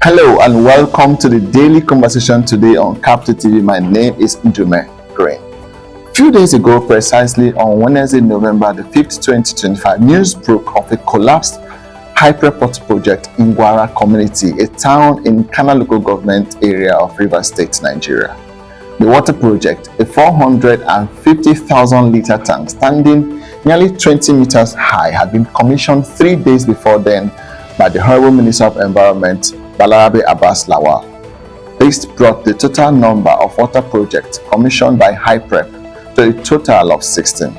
Hello and welcome to the daily conversation today on Capital TV. My name is Ndume Green. A few days ago, precisely on Wednesday, November the 5th, 2025, news broke of a collapsed HYPREP water project in Gwara community, a town in Kana local government area of Rivers State, Nigeria. The water project, a 450,000 litre tank standing nearly 20 meters high, had been commissioned 3 days before then by the Honorable Minister of Environment, Balarabe Abbas Lawal. This brought the total number of water projects commissioned by HYPREP to a total of 16.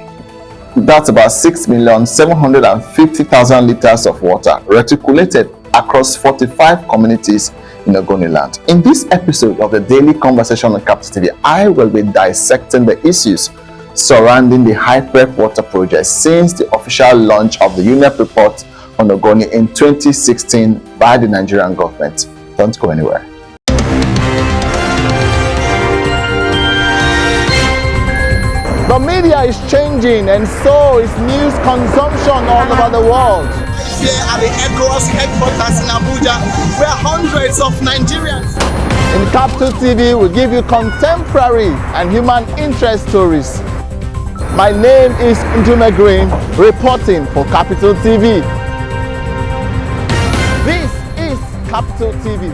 That's about 6,750,000 litres of water reticulated across 45 communities in Ogoniland. In this episode of the Daily Conversation on Capital TV, I will be dissecting the issues surrounding the HYPREP water project since the official launch of the UNEP report on Ogoni in 2016 by the Nigerian government. Don't go anywhere. The media is changing, and so is news consumption all over the world. Here at the ECOWAS headquarters in Abuja, where hundreds of Nigerians. In Capital TV, we give you contemporary and human interest stories. My name is Ndume Green, reporting for Capital TV. This is Capital TV.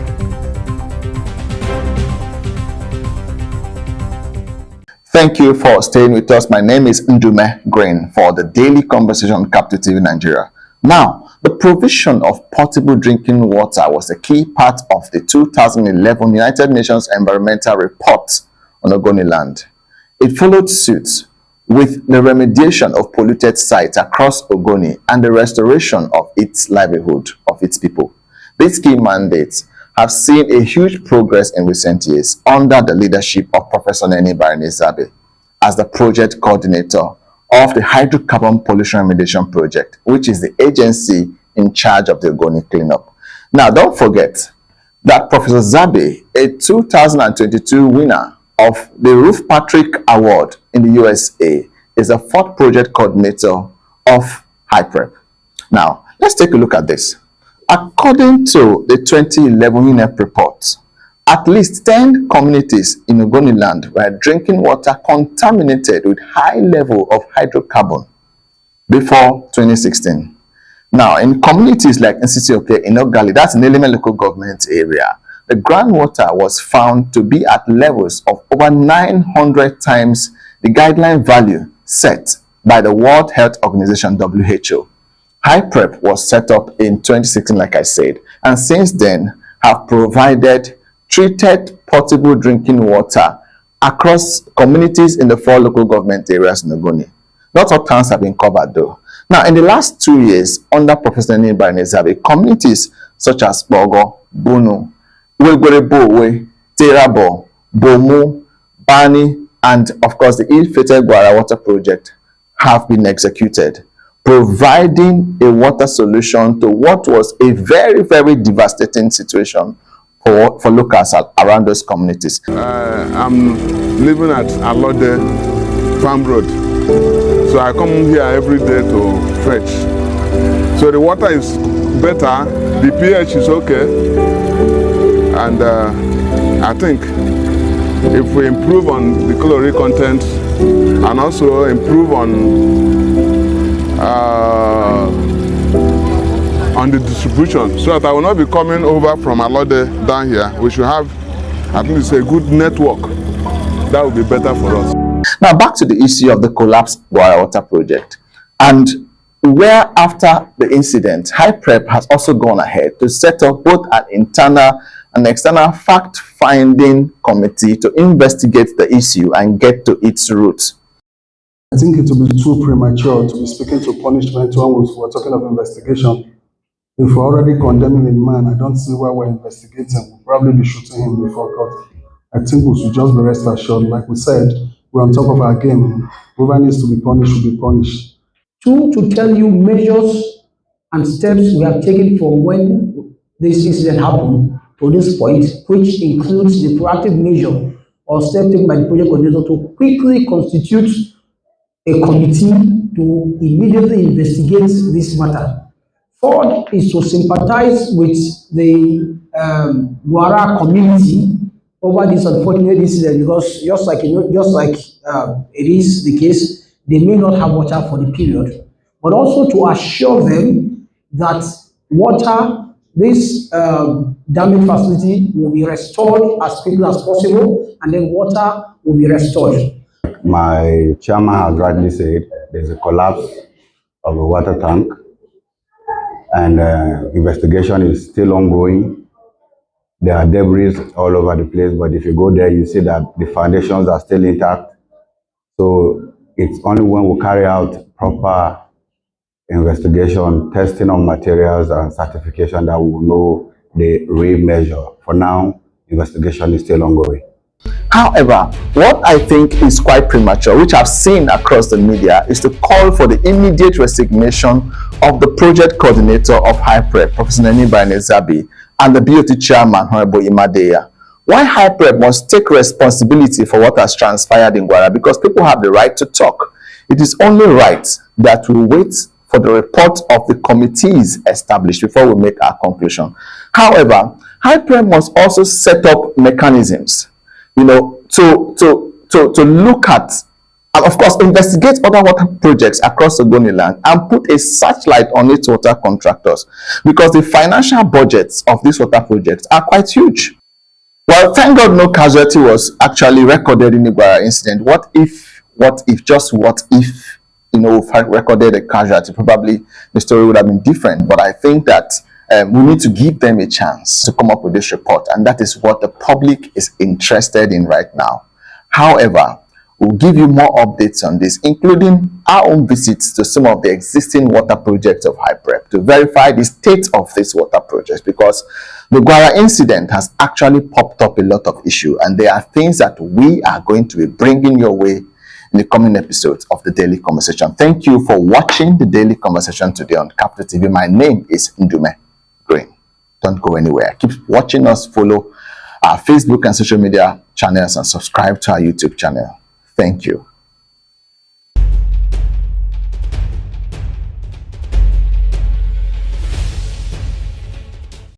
Thank you for staying with us. My name is Ndume Green for the Daily Conversation on Capital TV Nigeria. Now, the provision of potable drinking water was a key part of the 2011 United Nations Environmental Report on Ogoniland. It followed suit with the remediation of polluted sites across Ogoni and the restoration of its livelihood of its people. These key mandates have seen a huge progress in recent years under the leadership of Professor Zabbey as the project coordinator of the Hydrocarbon Pollution Remediation Project, which is the agency in charge of the Ogoni cleanup. Now, don't forget that Professor Zabbey, a 2022 winner of the Ruth Patrick Award in the USA, is the fourth project coordinator of HYPREP. Now, let's take a look at this. According to the 2011 UNEP report, at least 10 communities in Ogoniland were drinking water contaminated with high level of hydrocarbon before 2016. Now, in communities like Nsisi in Ogali, that's in Eleme local government area, the groundwater was found to be at levels of over 900 times the guideline value set by the World Health Organization, WHO. HYPREP was set up in 2016, like I said, and since then have provided treated potable drinking water across communities in the 4 local government areas in Ogoni. Not all towns have been covered though. Now, in the last 2 years, under Professor Zabbey, communities such as Bogo, Bunu, Wegwerebowe, Terabo, Bomu, Bani, and of course the ill-fated Gwara water project have been executed, providing a water solution to what was a very, very devastating situation for locals around those communities. I'm living at Alode Farm Road, so I come here every day to fetch. So the water is better, the pH is okay, and I think if we improve on the chlorine content and also improve on the distribution, so that I will not be coming over from Alode down here, we should have at least a good network. That would be better for us. Now, back to the issue of the collapsed Gwara water project, and where after the incident, HYPREP has also gone ahead to set up both an internal and external fact-finding committee to investigate the issue and get to its roots. I think it will be too premature to be speaking to punishment when we're talking of investigation. If we're already condemning a man, I don't see why we're investigating. We'll probably be shooting him before court. I think we should just be rest assured. Like we said, we're on top of our game. Whoever needs to be punished should be punished. Two, to tell you measures and steps we have taken for when this incident happened to this point, which includes the proactive measure or step taken by the project coordinator to quickly constitute a committee to immediately investigate this matter. Third is to sympathize with the Gwara community over this unfortunate incident, because just like it is the case, they may not have water for the period, but also to assure them that water, this damaged facility will be restored as quickly as possible, and then water will be restored. My chairman has rightly said there's a collapse of a water tank, and investigation is still ongoing. There are debris all over the place, but if you go there, you see that the foundations are still intact. So it's only when we carry out proper investigation, testing of materials and certification that we will know the real measure. For now, investigation is still ongoing. However, what I think is quite premature, which I've seen across the media, is to call for the immediate resignation of the project coordinator of HYPREP, Professor Zabbey, and the BOT chairman, Honorable Imadeya. Why HYPREP must take responsibility for what has transpired in Gwara? Because people have the right to talk. It is only right that we wait for the report of the committees established before we make our conclusion. However, HYPREP must also set up mechanisms, to look at, and of course, investigate other water projects across the Ogoni land and put a searchlight on its water contractors, because the financial budgets of these water projects are quite huge. Well, thank God no casualty was actually recorded in the Gwara incident. What if, recorded a casualty? Probably the story would have been different, but I think that we need to give them a chance to come up with this report, and that is what the public is interested in right now. However, we'll give you more updates on this, including our own visits to some of the existing water projects of HYPREP to verify the state of these water projects, because the Gwara incident has actually popped up a lot of issues, and there are things that we are going to be bringing your way in the coming episodes of the Daily Conversation. Thank you for watching the Daily Conversation today on Capital TV. My name is Ndume Green. Don't go anywhere. Keep watching us, follow our Facebook and social media channels, and subscribe to our YouTube channel. Thank you.